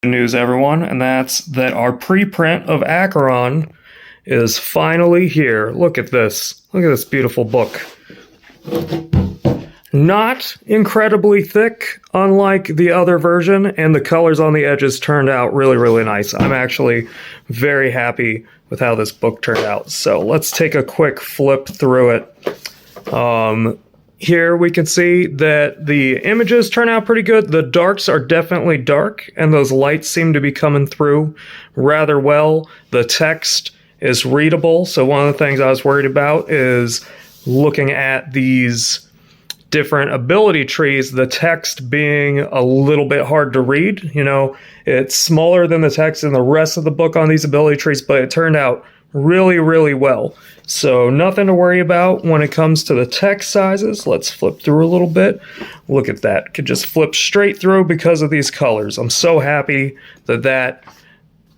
News, everyone, and that's that our preprint of Acheron is finally here. Look at this. Look at this beautiful book. Not incredibly thick, unlike the other version, and the colors on the edges turned out really, really nice. I'm actually very happy with how this book turned out. So let's take a quick flip through it. Here we can see that the images turn out pretty good. The darks are definitely dark, and those lights seem to be coming through rather well. The text is readable, so one of the things I was worried about is looking at these different ability trees, the text being a little bit hard to read. You know, it's smaller than the text in the rest of the book on these ability trees, but it turned out really, really well. So nothing to worry about when it comes to the text sizes. Let's flip through a little bit. Look at that. Could just flip straight through because of these colors. I'm so happy that that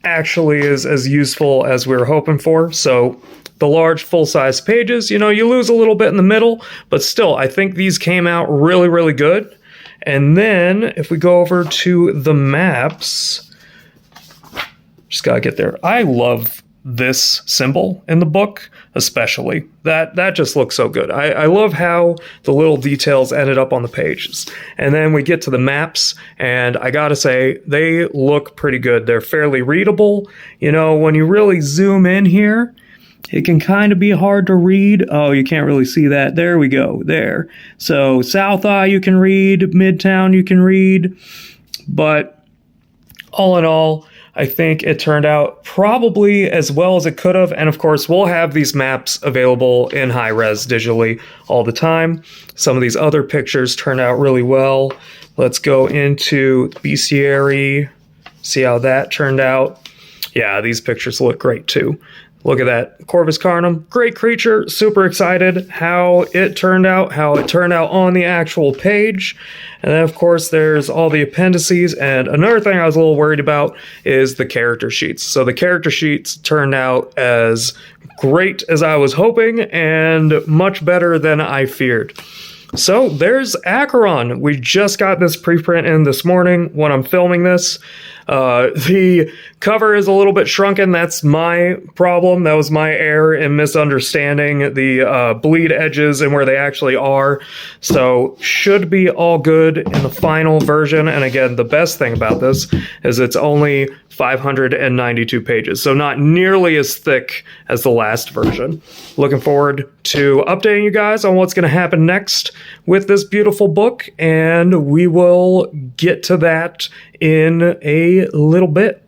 actually is as useful as we were hoping for. So the large full-size pages, you know, you lose a little bit in the middle, but still, I think these came out really, really good. And then if we go over to the maps, just gotta get there. I love this symbol in the book, especially. That just looks so good. I love how the little details ended up on the pages. And then we get to the maps, and I gotta say, they look pretty good. They're fairly readable. You know, when you really zoom in here, it can kind of be hard to read. Oh, you can't really see that. There we go. There. So South Eye you can read, Midtown you can read, but all in all, I think it turned out probably as well as it could have. And of course, we'll have these maps available in high res digitally all the time. Some of these other pictures turned out really well. Let's go into bestiary, see how that turned out. Yeah, these pictures look great too. Look at that. Corvus Carnum, great creature. Super excited how it turned out on the actual page. And then, of course, there's all the appendices. And another thing I was a little worried about is the character sheets. So the character sheets turned out as great as I was hoping and much better than I feared. So there's Acheron. We just got this preprint in this morning when I'm filming this. The cover is a little bit shrunken. That's my problem. That was my error in misunderstanding the bleed edges and where they actually are. So should be all good in the final version. And again, the best thing about this is it's only 592 pages, so not nearly as thick as the last version. Looking forward to updating you guys on what's going to happen next with this beautiful book, and we will get to that in a little bit.